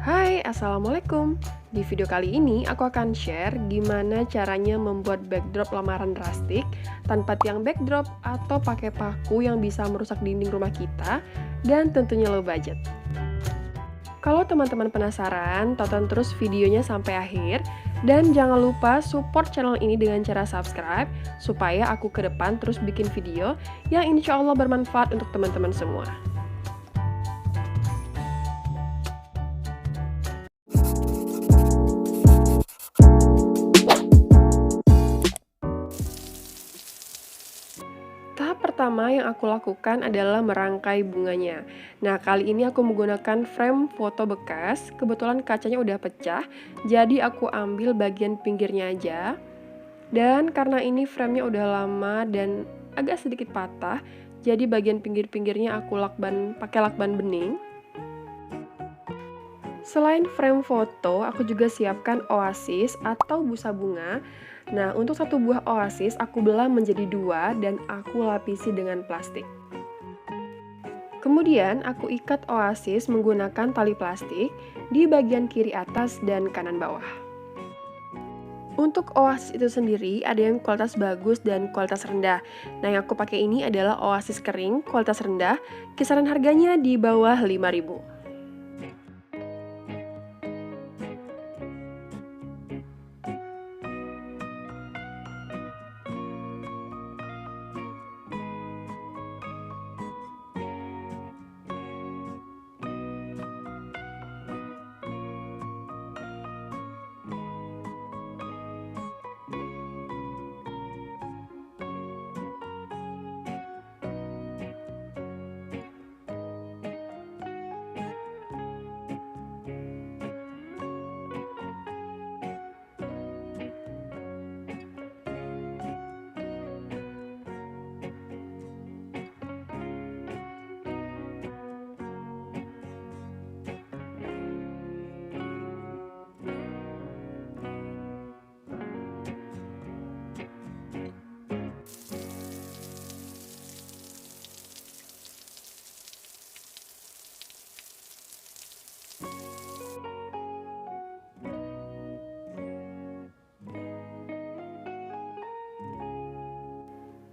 Hai, Assalamualaikum. Di video kali ini aku akan share gimana caranya membuat backdrop lamaran drastik tanpa tiang backdrop atau pakai paku yang bisa merusak dinding rumah kita dan tentunya low budget. Kalau teman-teman penasaran, tonton terus videonya sampai akhir dan jangan lupa support channel ini dengan cara subscribe supaya aku ke depan terus bikin video yang insya Allah bermanfaat untuk teman-teman semua. Tahap pertama yang aku lakukan adalah merangkai bunganya. Nah, kali ini aku menggunakan frame foto bekas, kebetulan kacanya udah pecah, jadi aku ambil bagian pinggirnya aja. Dan karena ini framenya udah lama dan agak sedikit patah, jadi bagian pinggir-pinggirnya aku pakai lakban bening. Selain frame foto, aku juga siapkan oasis atau busa bunga. Nah, untuk satu buah oasis aku belah menjadi dua dan aku lapisi dengan plastik. Kemudian aku ikat oasis menggunakan tali plastik di bagian kiri atas dan kanan bawah. Untuk oasis itu sendiri ada yang kualitas bagus dan kualitas rendah. Nah, yang aku pakai ini adalah oasis kering kualitas rendah, kisaran harganya di bawah 5.000.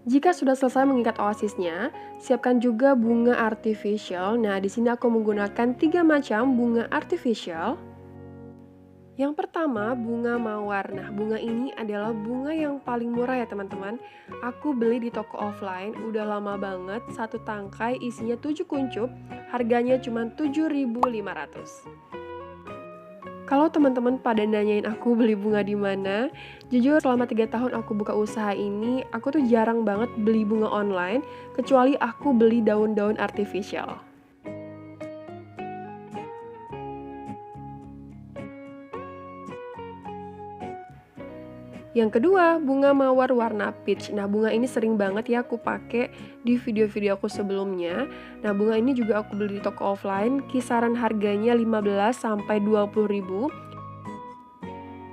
Jika sudah selesai mengikat oasisnya, siapkan juga bunga artificial. Nah, di sini aku menggunakan 3 macam bunga artificial. Yang pertama, bunga mawar. Nah, bunga ini adalah bunga yang paling murah ya teman-teman. Aku beli di toko offline, udah lama banget, satu tangkai isinya 7 kuncup, harganya cuma 7.500. Kalau teman-teman pada nanyain aku beli bunga di mana, jujur selama 3 tahun aku buka usaha ini, aku tuh jarang banget beli bunga online, kecuali aku beli daun-daun artificial. Yang kedua, bunga mawar warna peach. Nah, bunga ini sering banget ya aku pakai di video-video aku sebelumnya. Nah, bunga ini juga aku beli di toko offline, kisaran harganya 15 sampai 20.000.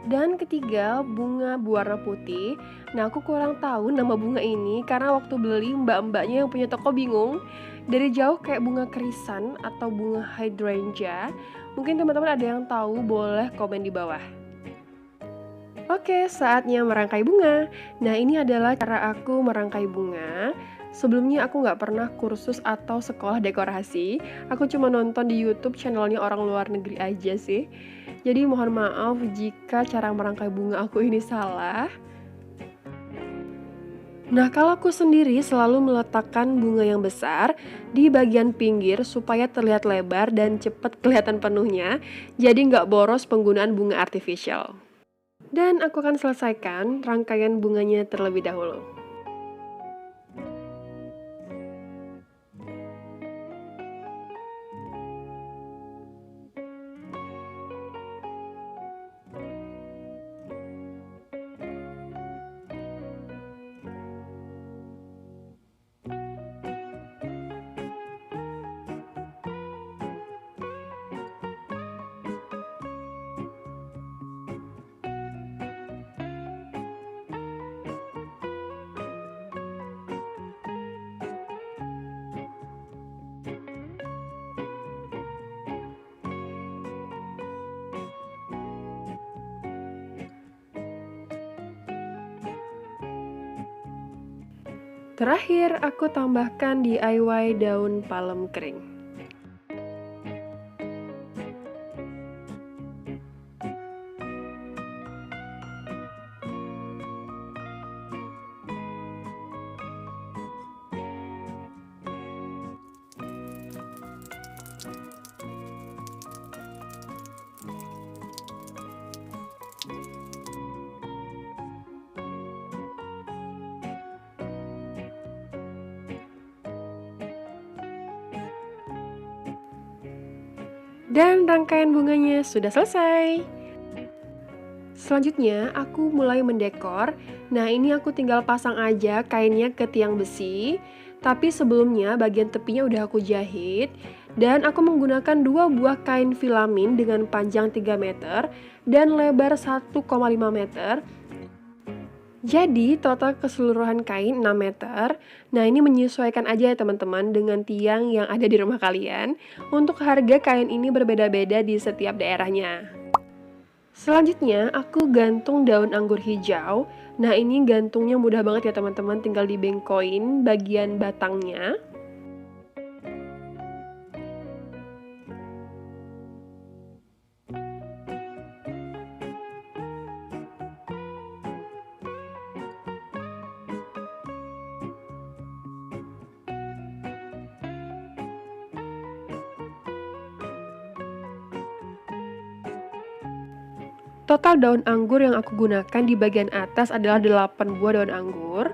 Dan ketiga, bunga berwarna putih. Nah, aku kurang tahu nama bunga ini karena waktu beli mbak-mbaknya yang punya toko bingung. Dari jauh kayak bunga kerisan atau bunga hydrangea. Mungkin teman-teman ada yang tahu, boleh komen di bawah. Oke, saatnya merangkai bunga. Nah, ini adalah cara aku merangkai bunga. Sebelumnya aku nggak pernah kursus atau sekolah dekorasi. Aku cuma nonton di YouTube channelnya orang luar negeri aja sih. Jadi mohon maaf jika cara merangkai bunga aku ini salah. Nah, kalau aku sendiri selalu meletakkan bunga yang besar di bagian pinggir supaya terlihat lebar dan cepat kelihatan penuhnya. Jadi nggak boros penggunaan bunga artificial. Dan aku akan selesaikan rangkaian bunganya terlebih dahulu. Terakhir, aku tambahkan DIY daun palem kering. Dan rangkaian bunganya sudah selesai. Selanjutnya, aku mulai mendekor. Nah, ini aku tinggal pasang aja kainnya ke tiang besi. Tapi sebelumnya, bagian tepinya udah aku jahit. Dan aku menggunakan 2 buah kain filamin dengan panjang 3 meter dan lebar 1,5 meter. Jadi, total keseluruhan kain 6 meter. Nah, ini menyesuaikan aja ya teman-teman dengan tiang yang ada di rumah kalian. Untuk harga kain ini berbeda-beda di setiap daerahnya. Selanjutnya, aku gantung daun anggur hijau. Nah, ini gantungnya mudah banget ya teman-teman, tinggal dibengkoin bagian batangnya. Total daun anggur yang aku gunakan di bagian atas adalah 8 buah daun anggur.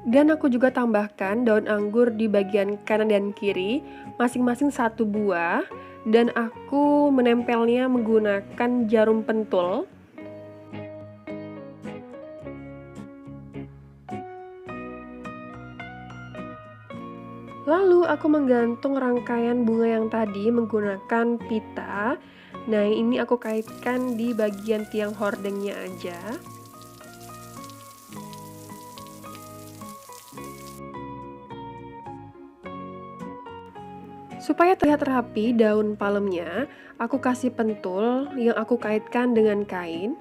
Dan aku juga tambahkan daun anggur di bagian kanan dan kiri, masing-masing 1 buah. Dan aku menempelnya menggunakan jarum pentul. Lalu aku menggantung rangkaian bunga yang tadi menggunakan pita. Nah, ini aku kaitkan di bagian tiang hordengnya aja. Supaya terlihat rapi daun palemnya, aku kasih pentul yang aku kaitkan dengan kain.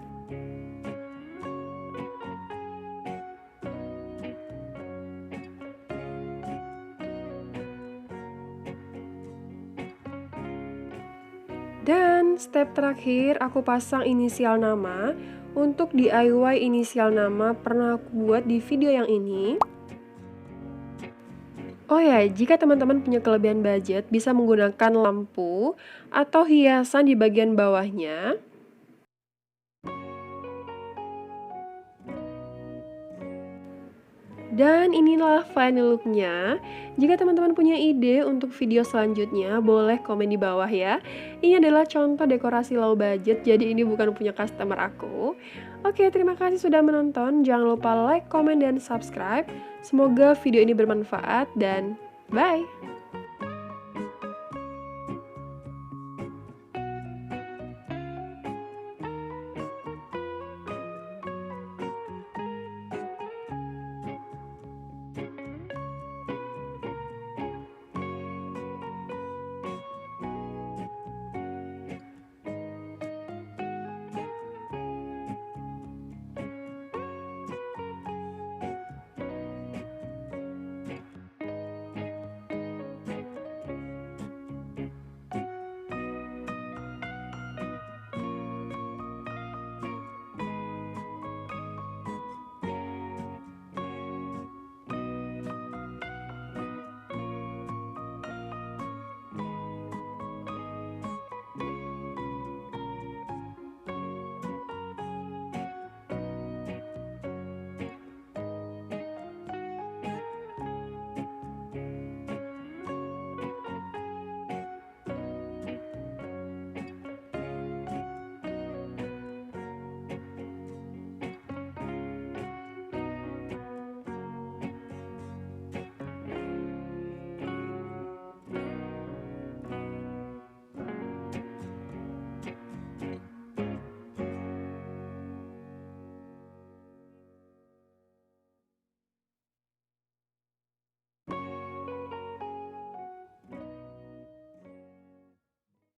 Dan step terakhir, aku pasang inisial nama. Untuk DIY inisial nama pernah aku buat di video yang ini. Oh ya, jika teman-teman punya kelebihan budget, bisa menggunakan lampu atau hiasan di bagian bawahnya. Dan inilah final looknya. Jika teman-teman punya ide untuk video selanjutnya, boleh komen di bawah ya. Ini adalah contoh dekorasi low budget, jadi ini bukan punya customer aku. Oke, terima kasih sudah menonton. Jangan lupa like, komen, dan subscribe. Semoga video ini bermanfaat, dan bye!